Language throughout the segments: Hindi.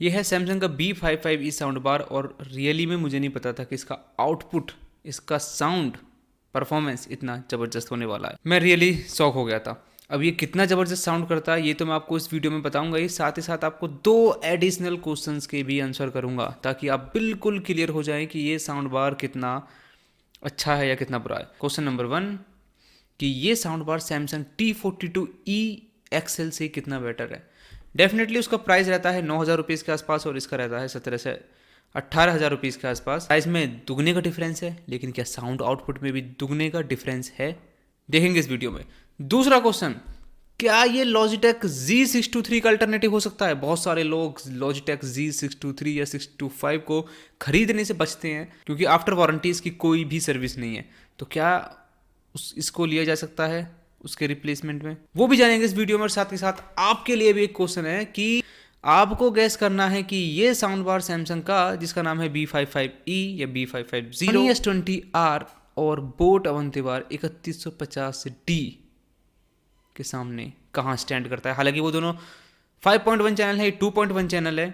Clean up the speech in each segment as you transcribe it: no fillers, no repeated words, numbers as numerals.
ये है सैमसंग का B55E साउंड बार और रियली में मुझे नहीं पता था कि इसका आउटपुट, इसका साउंड परफॉर्मेंस इतना ज़बरदस्त होने वाला है। मैं रियली शॉक हो गया था। अब ये कितना ज़बरदस्त साउंड करता है ये तो मैं आपको इस वीडियो में बताऊंगा ही, साथ ही साथ आपको 2 एडिशनल क्वेश्चंस के भी आंसर करूंगा ताकि आप बिल्कुल क्लियर हो जाएं कि ये साउंड बार कितना अच्छा है या कितना बुरा है। क्वेश्चन नंबर 1 कि ये sound bar Samsung T42E XL से कितना बेटर है। डेफिनेटली उसका प्राइस रहता है 9,000 रुपीज़ के आसपास और इसका रहता है 17 से 18,000 रुपीज़ के आसपास। प्राइस में दुगने का डिफरेंस है, लेकिन क्या साउंड आउटपुट में भी दुगने का डिफरेंस है, देखेंगे इस वीडियो में। दूसरा क्वेश्चन, क्या ये लॉजिटेक Z623 का अल्टरनेटिव हो सकता है। बहुत सारे लोग लॉजिटेक Z623 या 625 को खरीदने से बचते हैं क्योंकि आफ्टर वारंटी इसकी कोई भी सर्विस नहीं है। तो क्या इसको लिया जा सकता है उसके रिप्लेसमेंट में, वो भी जानेंगे इस वीडियो में। और साथ ही साथ आपके लिए भी एक क्वेश्चन है कि आपको गैस करना है कि ये साउंड बार सैमसंग का जिसका नाम है B55E या B550 S20R और बोट अवंतिवार 3150D के सामने कहाँ स्टैंड करता है। हालांकि वो दोनों 5.1 चैनल है, 2.1 चैनल है,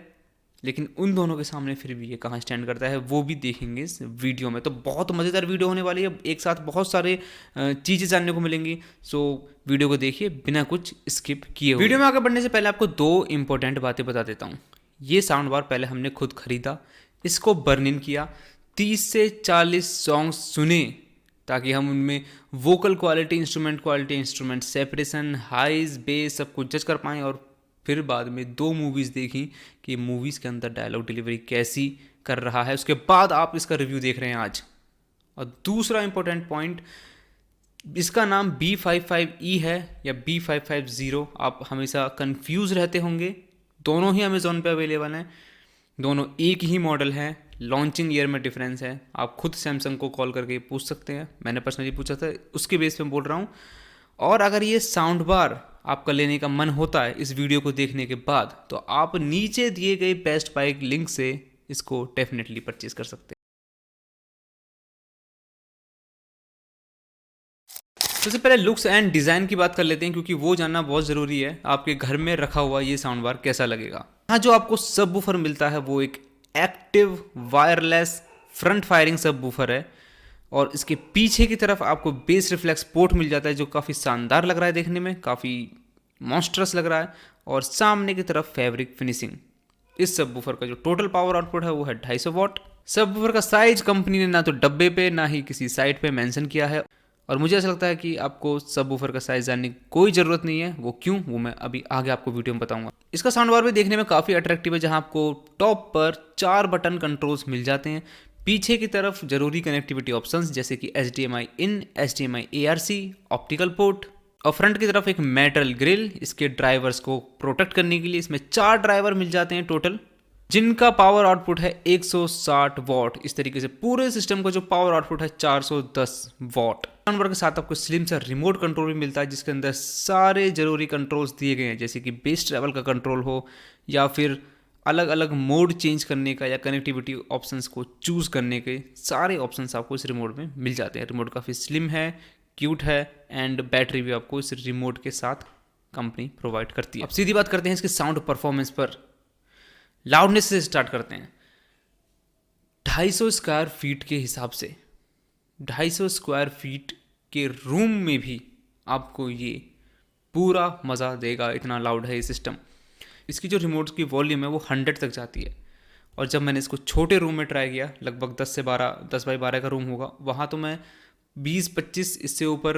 लेकिन उन दोनों के सामने फिर भी ये कहाँ स्टैंड करता है वो भी देखेंगे इस वीडियो में। तो बहुत मज़ेदार वीडियो होने वाली है, एक साथ बहुत सारे चीज़ें जानने को मिलेंगी। सो वीडियो को देखिए बिना कुछ स्किप किए। वीडियो में आगे बढ़ने से पहले आपको 2 इंपॉर्टेंट बातें बता देता हूँ। ये साउंड बार पहले हमने खुद खरीदा, इसको बर्न इन किया, 30 से 40 सॉन्ग्स सुने ताकि हम उनमें vocal quality, instrument separation, highs, bass सब कुछ जज कर पाएँ। और फिर बाद में 2 मूवीज़ देखी कि मूवीज़ के अंदर डायलॉग डिलीवरी कैसी कर रहा है, उसके बाद आप इसका रिव्यू देख रहे हैं आज। और दूसरा इंपॉर्टेंट पॉइंट, इसका नाम B55E है या B550, आप हमेशा कंफ्यूज रहते होंगे। दोनों ही अमेज़ॉन पे अवेलेबल हैं, दोनों एक ही मॉडल है, लॉन्चिंग ईयर में डिफरेंस है। आप खुद सैमसंग को कॉल करके पूछ सकते हैं, मैंने पर्सनली पूछा था, उसके बेस पे बोल रहा हूँ। और अगर ये साउंड बार आपका लेने का मन होता है इस वीडियो को देखने के बाद, तो आप नीचे दिए गए बेस्ट बाय लिंक से इसको डेफिनेटली परचेज कर सकते हैं। सबसे पहले लुक्स एंड डिज़ाइन की बात कर लेते हैं क्योंकि वो जानना बहुत ज़रूरी है। आपके घर में रखा हुआ ये साउंड बार कैसा लगेगा। यहाँ जो आपको सब वूफर मिलता है वो एक एक्टिव वायरलेस फ्रंट फायरिंग सब वूफर है और इसके पीछे की तरफ आपको बेस रिफ्लेक्स पोर्ट मिल जाता है जो काफ़ी शानदार लग रहा है, देखने में काफ़ी मॉन्स्ट्रस लग रहा है। और सामने की तरफ फैब्रिक फिनिशिंग। इस सब वूफर का जो टोटल पावर आउटपुट है वो है 250 वॉट। सब वूफर का साइज कंपनी ने ना तो डब्बे पे ना ही किसी साइट पे मेंशन किया है और मुझे ऐसा लगता है कि आपको सब वूफर का साइज जानने की कोई ज़रूरत नहीं है। वो क्यों, वो मैं अभी आगे आपको वीडियो में बताऊंगा। इसका साउंड बार भी देखने में काफ़ी अट्रैक्टिव है, जहां आपको टॉप पर 4 बटन कंट्रोल्स मिल जाते हैं। पीछे की तरफ जरूरी कनेक्टिविटी ऑप्शंस जैसे कि HDMI इन, HDMI ARC, ऑप्टिकल पोर्ट और फ्रंट की तरफ एक मेटल ग्रिल इसके ड्राइवर्स को प्रोटेक्ट करने के लिए। इसमें 4 ड्राइवर मिल जाते हैं टोटल, जिनका पावर आउटपुट है 160 वॉट। इस तरीके से पूरे सिस्टम का जो पावर आउटपुट है 410 वॉट। साउंड बार के साथ आपको स्लिम सा रिमोट कंट्रोल भी मिलता है जिसके अंदर सारे जरूरी कंट्रोल्स दिए गए हैं, जैसे कि बेस ट्रैवल का कंट्रोल हो या फिर अलग अलग मोड चेंज करने का या कनेक्टिविटी ऑप्शंस को चूज करने के सारे ऑप्शंस आपको इस रिमोट में मिल जाते हैं। रिमोट काफ़ी स्लिम है, क्यूट है एंड बैटरी भी आपको इस रिमोट के साथ कंपनी प्रोवाइड करती है। अब सीधी बात करते हैं इसके साउंड परफॉर्मेंस पर। लाउडनेस से स्टार्ट करते हैं। 250 स्क्वायर फीट के हिसाब से 250 स्क्वायर फीट के रूम में भी आपको ये पूरा मज़ा देगा, इतना लाउड है ये सिस्टम। इसकी जो रिमोट की वॉल्यूम है वो 100 तक जाती है और जब मैंने इसको छोटे रूम में ट्राई किया, लगभग 10 बाई 12 का रूम होगा, वहाँ तो मैं 20-25 इससे ऊपर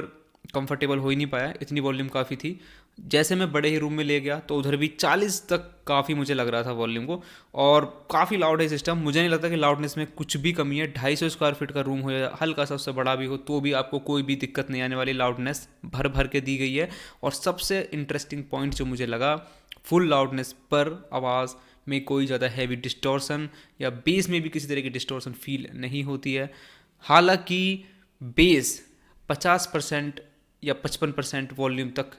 कंफर्टेबल हो ही नहीं पाया, इतनी वॉल्यूम काफ़ी थी। जैसे मैं बड़े ही रूम में ले गया तो उधर भी 40 तक काफ़ी मुझे लग रहा था वॉल्यूम को, और काफ़ी लाउड है सिस्टम। मुझे नहीं लगता कि लाउडनेस में कुछ भी कमी है। 250 स्क्वायर फीट का रूम हो या हल्का सा उससे बड़ा भी हो तो भी आपको कोई भी दिक्कत नहीं आने वाली, लाउडनेस भर भर के दी गई है। और सबसे इंटरेस्टिंग पॉइंट जो मुझे लगा, फुल लाउडनेस पर आवाज़ में कोई ज़्यादा हैवी डिस्टॉर्शन या बेस में भी किसी तरह की डिस्टॉर्शन फील नहीं होती है। हालांकि बेस 50% या 55% वॉल्यूम तक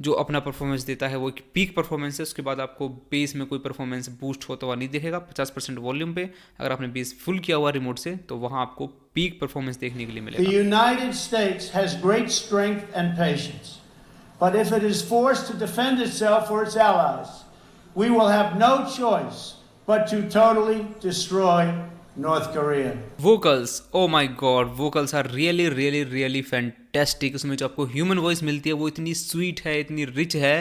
जो अपना परफॉर्मेंस देता है वो एक पीक परफॉर्मेंस है। उसके बाद आपको बेस में कोई परफॉर्मेंस बूस्ट होता हुआ नहीं दिखेगा 50% वॉल्यूम पे। अगर आपने बेस फुल किया हुआ रिमोट से तो वहाँ आपको पीक परफॉर्मेंस देखने के लिए मिलेगा। The United States has great strength and patience, but if it is forced to defend itself or its allies, we will have no choice but to totally destroy North Korea. Vocals, oh my God, vocals are really really really fantastic. उसमें जो आपको ह्यूमन वॉइस मिलती है वो इतनी स्वीट है, इतनी रिच है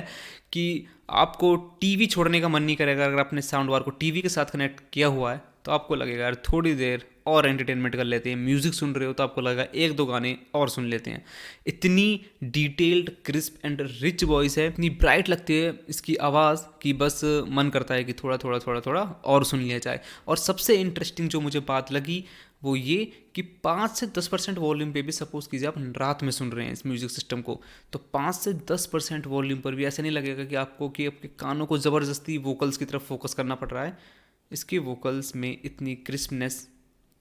कि आपको टीवी छोड़ने का मन नहीं करेगा। अगर आपने साउंड बार को टीवी के साथ कनेक्ट किया हुआ है तो आपको लगेगा यार थोड़ी देर और एंटरटेनमेंट कर लेते हैं। म्यूजिक सुन रहे हो तो आपको लगेगा एक दो गाने और सुन लेते हैं। इतनी detailed, crisp and rich voice है, इतनी ब्राइट लगती है इसकी आवाज़ कि बस मन करता है कि थोड़ा थोड़ा थोड़ा थोड़ा और सुन लिया जाए। और सबसे इंटरेस्टिंग जो मुझे बात लगी वो ये कि 5 से 10% वॉल्यूम पे भी, सपोज कीजिए आप रात में सुन रहे हैं इस म्यूज़िक सिस्टम को, तो 5 से 10% वॉल्यूम पर भी ऐसा नहीं लगेगा कि आपके कानों को ज़बरदस्ती वोकल्स की तरफ फोकस करना पड़ रहा है। इसके वोकल्स में इतनी क्रिस्पनेस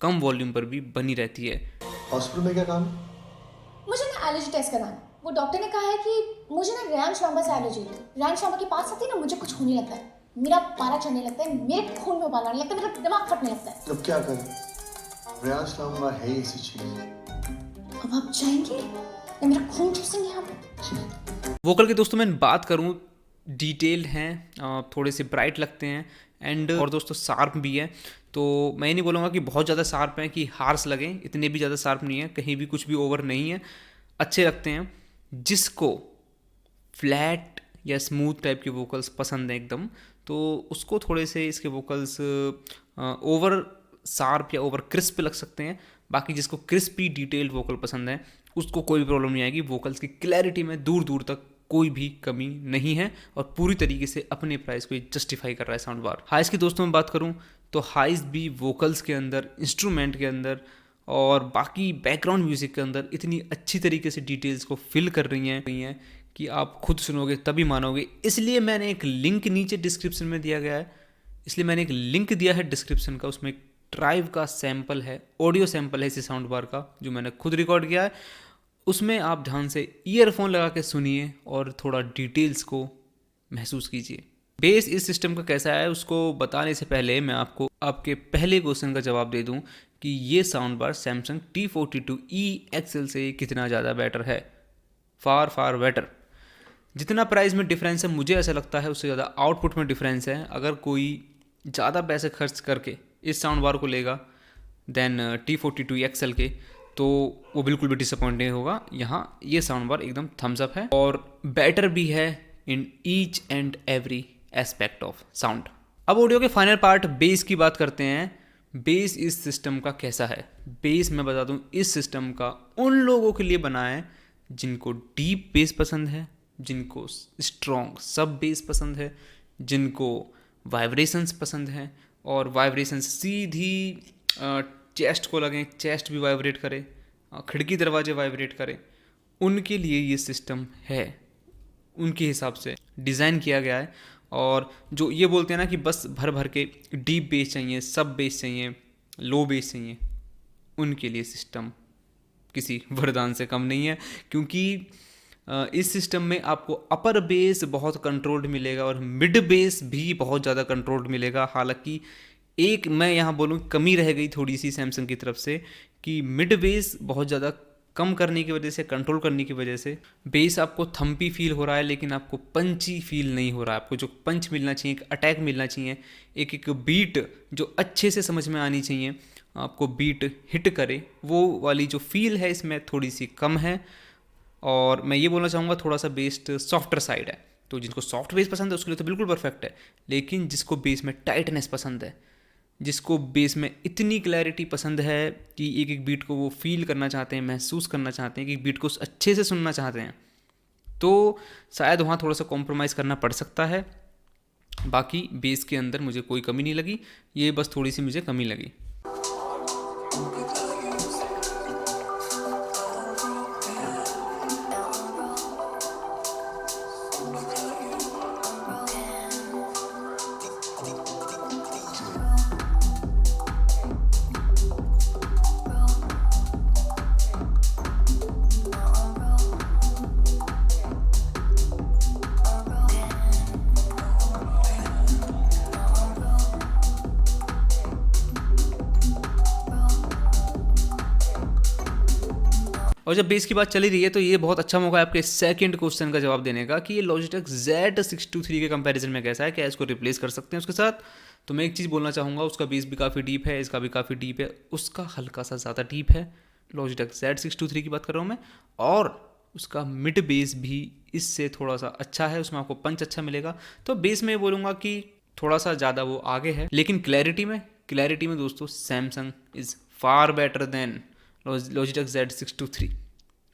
कम वॉल्यूम पर भी बनी रहती है। हॉस्पिटल में क्या काम? मुझे ना एलर्जी टेस्ट कराना। वो डॉक्टर ने कहा है कि मुझे ना रैन शॉम्बा से एलर्जी है। रैन शॉम्बा के पास आती है ना मुझे कुछ होने लगता है, मेरा पारा चढ़ने लगता है, मेरे खून में उबाल आने लगता है, मेरा दिमाग फटने लगता है। अब क्या करें? रैन शॉम्बा है ही ऐसी चीज। अब आप जाएंगे या मेरा खून चूसेंगे आप? वोकल के दोस्तों मैं बात करूं, डिटेल्ड हैं, थोड़े से ब्राइट लगते हैं एंड और दोस्तों शार्प भी है। तो मैं नहीं बोलूँगा कि बहुत ज़्यादा शार्प हैं कि हार्श लगें, इतने भी ज़्यादा शार्प नहीं है, कहीं भी कुछ भी ओवर नहीं है, अच्छे लगते हैं। जिसको फ्लैट या स्मूथ टाइप के वोकल्स पसंद हैं एकदम, तो उसको थोड़े से इसके वोकल्स ओवर शार्प या ओवर क्रिस्प लग सकते हैं। बाकी जिसको क्रिस्पी डिटेल्ड वोकल पसंद है उसको कोई भी प्रॉब्लम नहीं आएगी। वोकल्स की क्लैरिटी में दूर दूर तक कोई भी कमी नहीं है और पूरी तरीके से अपने प्राइस को जस्टिफाई कर रहा है साउंड बार। हाइस की दोस्तों में बात करूं तो हाइस भी वोकल्स के अंदर, इंस्ट्रूमेंट के अंदर और बाकी बैकग्राउंड म्यूजिक के अंदर इतनी अच्छी तरीके से डिटेल्स को फिल कर रही हैं कि आप खुद सुनोगे तभी मानोगे। इसलिए मैंने एक लिंक नीचे डिस्क्रिप्शन में दिया गया है, इसलिए मैंने एक लिंक दिया है डिस्क्रिप्शन का, उसमें एक ट्राइव का सैम्पल है, ऑडियो सैम्पल है इसी साउंड बार का जो मैंने खुद रिकॉर्ड किया है। उसमें आप ध्यान से ईयरफोन लगा के सुनिए और थोड़ा डिटेल्स को महसूस कीजिए। बेस इस सिस्टम का कैसा है उसको बताने से पहले मैं आपको आपके पहले क्वेश्चन का जवाब दे दूं कि ये sound bar Samsung T42E XL से कितना ज़्यादा बेटर है। फार फार बेटर। जितना प्राइस में डिफरेंस है मुझे ऐसा लगता है उससे ज़्यादा आउटपुट में डिफरेंस है। अगर कोई ज़्यादा पैसे खर्च करके इस साउंड बार को लेगा देन T42E XL के, तो वो बिल्कुल भी डिसअपॉइंट नहीं होगा। यहाँ ये साउंड बार एकदम थम्स अप है और बेटर भी है in each and every aspect of sound. अब ऑडियो के फाइनल पार्ट बेस की बात करते हैं। बेस इस सिस्टम का कैसा है? बेस मैं बता दूं इस सिस्टम का उन लोगों के लिए बना है जिनको डीप बेस पसंद है, जिनको स्ट्रॉन्ग सब बेस पसंद है, जिनको वाइब्रेशंस पसंद हैं और वाइब्रेशंस सीधी चेस्ट को लगें, चेस्ट भी वाइब्रेट करे, खिड़की दरवाजे वाइब्रेट करें, उनके लिए ये सिस्टम है। उनके हिसाब से डिज़ाइन किया गया है। और जो ये बोलते हैं ना कि बस भर भर के डीप बेस चाहिए, सब बेस चाहिए, लो बेस चाहिए, उनके लिए सिस्टम किसी वरदान से कम नहीं है। क्योंकि इस सिस्टम में आपको अपर बेस बहुत कंट्रोल्ड मिलेगा और मिड बेस भी बहुत ज़्यादा कंट्रोल्ड मिलेगा। हालांकि एक मैं यहाँ बोलूँ कमी रह गई थोड़ी सी सैमसंग की तरफ से कि मिड बेस बहुत ज़्यादा कम करने की वजह से, कंट्रोल करने की वजह से बेस आपको थम्पी फील हो रहा है लेकिन आपको पंची फील नहीं हो रहा है। आपको जो पंच मिलना चाहिए, एक अटैक मिलना चाहिए, एक एक बीट जो अच्छे से समझ में आनी चाहिए, आपको बीट हिट करे, वो वाली जो फील है इसमें थोड़ी सी कम है। और मैं ये बोलना चाहूँगा थोड़ा सा बेस्ड सॉफ्टर साइड है। तो जिनको सॉफ्ट बेस पसंद है उसके लिए तो बिल्कुल परफेक्ट है। लेकिन जिसको बेस में टाइटनेस पसंद है, जिसको बेस में इतनी क्लैरिटी पसंद है कि एक एक बीट को वो फील करना चाहते हैं, महसूस करना चाहते हैं, कि एक बीट को अच्छे से सुनना चाहते हैं, तो शायद वहाँ थोड़ा सा कॉम्प्रोमाइज़ करना पड़ सकता है। बाकी बेस के अंदर मुझे कोई कमी नहीं लगी, ये बस थोड़ी सी मुझे कमी लगी। और जब बेस की बात चली रही है तो ये बहुत अच्छा मौका है आपके सेकंड क्वेश्चन का जवाब देने का कि ये Logitech Z623 के कंपैरिजन में कैसा है, क्या इसको रिप्लेस कर सकते हैं उसके साथ। तो मैं एक चीज़ बोलना चाहूँगा, उसका बेस भी काफ़ी डीप है, इसका भी काफ़ी डीप है, उसका हल्का सा ज़्यादा डीप है Logitech Z623 की बात कर रहा हूँ मैं, और उसका मिड बेस भी इससे थोड़ा सा अच्छा है, उसमें आपको पंच अच्छा मिलेगा। तो बेस में बोलूँगा कि थोड़ा सा ज़्यादा वो आगे है, लेकिन क्लैरिटी में दोस्तों Samsung is far better than Logitech Z623,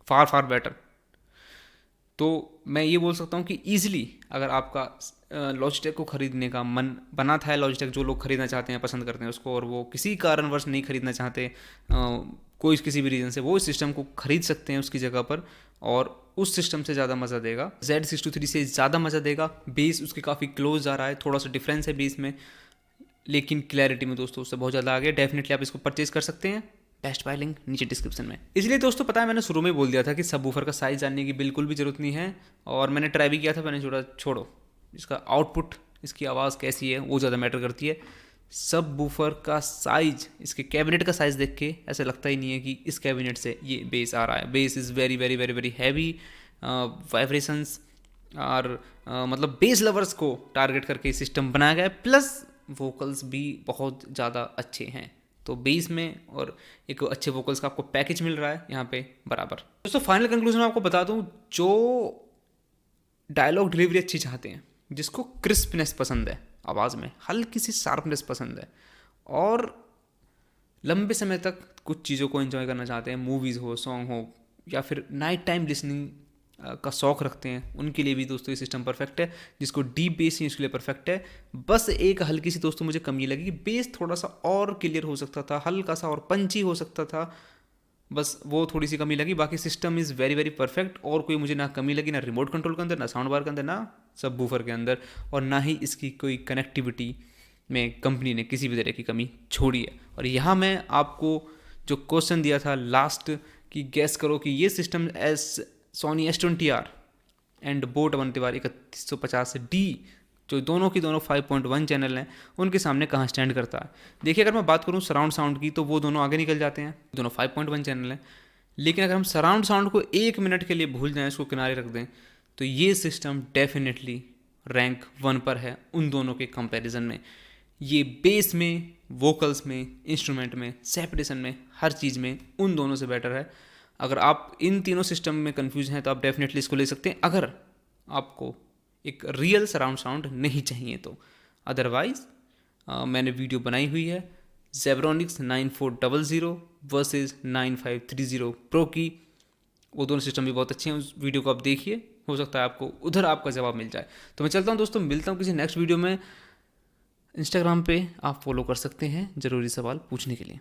far better. तो मैं ये बोल सकता हूँ कि ईजिली अगर आपका Logitech को ख़रीदने का मन बना था, Logitech जो लोग ख़रीदना चाहते हैं, पसंद करते हैं उसको, और वो किसी कारणवश नहीं ख़रीदना चाहते, कोई किसी भी रीज़न से, वो इस सिस्टम को ख़रीद सकते हैं उसकी जगह पर, और उस सिस्टम से ज़्यादा मज़ा देगा, Z623 से ज़्यादा मज़ा देगा। बेस उसके काफ़ी क्लोज आ रहा है, थोड़ा सा डिफरेंस है बेस में, लेकिन क्लैरिटी में दोस्तों उससे बहुत ज़्यादा आगे। डेफिनेटली आप इसको परचेज कर सकते हैं, बेस्ट बाय लिंक नीचे डिस्क्रिप्शन में। इसलिए दोस्तों पता है, मैंने शुरू में बोल दिया था कि सबवूफर का साइज़ जानने की बिल्कुल भी ज़रूरत नहीं है, और मैंने ट्राई भी किया था, मैंने छोड़ो इसका आउटपुट, इसकी आवाज़ कैसी है वो ज़्यादा मैटर करती है। सबवूफर का साइज, इसके कैबिनेट का साइज़ देख के ऐसा लगता ही नहीं है कि इस कैबिनेट से ये बेस आ रहा है। Base is very very very very heavy, vibrations और मतलब बेस लवर्स को टारगेट करके सिस्टम बनाया गया है, प्लस वोकल्स भी बहुत ज़्यादा अच्छे हैं। तो बेस में और एक अच्छे वोकल्स का आपको पैकेज मिल रहा है यहाँ पे बराबर। दोस्तों फाइनल कंक्लूजन में आपको बता दूँ, जो डायलॉग डिलीवरी अच्छी चाहते हैं, जिसको क्रिस्पनेस पसंद है, आवाज़ में हल्की सी शार्पनेस पसंद है, और लंबे समय तक कुछ चीज़ों को एंजॉय करना चाहते हैं, मूवीज़ हो, सॉन्ग हो, या फिर नाइट टाइम लिसनिंग का शौक़ रखते हैं, उनके लिए भी दोस्तों ये सिस्टम परफेक्ट है। जिसको डीप बेस चाहिए उसके लिए परफेक्ट है। बस एक हल्की सी दोस्तों मुझे कमी लगी कि बेस थोड़ा सा और क्लियर हो सकता था, हल्का सा और पंची हो सकता था, बस वो थोड़ी सी कमी लगी। बाकी system is very very perfect, और कोई मुझे ना कमी लगी, ना रिमोट कंट्रोल के अंदर, ना साउंड बार के अंदर, ना सबवूफर के अंदर, और ना ही इसकी कोई कनेक्टिविटी में कंपनी ने किसी भी तरह की कमी छोड़ी है। और यहाँ मैं आपको जो क्वेश्चन दिया था लास्ट कि गैस करो कि ये system Sony S20R and boAt Aavante Bar 3150D, जो दोनों की दोनों 5.1 चैनल हैं, उनके सामने कहाँ स्टैंड करता है। देखिए, अगर मैं बात करूँ सराउंड साउंड की, तो वो दोनों आगे निकल जाते हैं, दोनों 5.1 चैनल हैं। लेकिन अगर हम सराउंड साउंड को 1 मिनट के लिए भूल जाएं, उसको किनारे रख दें, तो ये सिस्टम डेफिनेटली रैंक 1 पर है उन दोनों के कंपैरिजन में। ये बेस में, वोकल्स में, इंस्ट्रूमेंट में, सेपरेशन में, हर चीज़ में उन दोनों से बेटर है। अगर आप इन तीनों सिस्टम में कंफ्यूज हैं तो आप डेफिनेटली इसको ले सकते हैं, अगर आपको एक रियल सराउंड साउंड नहीं चाहिए तो। अदरवाइज़ मैंने वीडियो बनाई हुई है Zebronics 9400 वर्सेस 9530 प्रो की, वो दोनों सिस्टम भी बहुत अच्छे हैं। उस वीडियो को आप देखिए, हो सकता है आपको उधर आपका जवाब मिल जाए। तो मैं चलता हूँ दोस्तों, मिलता हूँ किसी नेक्स्ट वीडियो में। इंस्टाग्राम पे आप फॉलो कर सकते हैं ज़रूरी सवाल पूछने के लिए।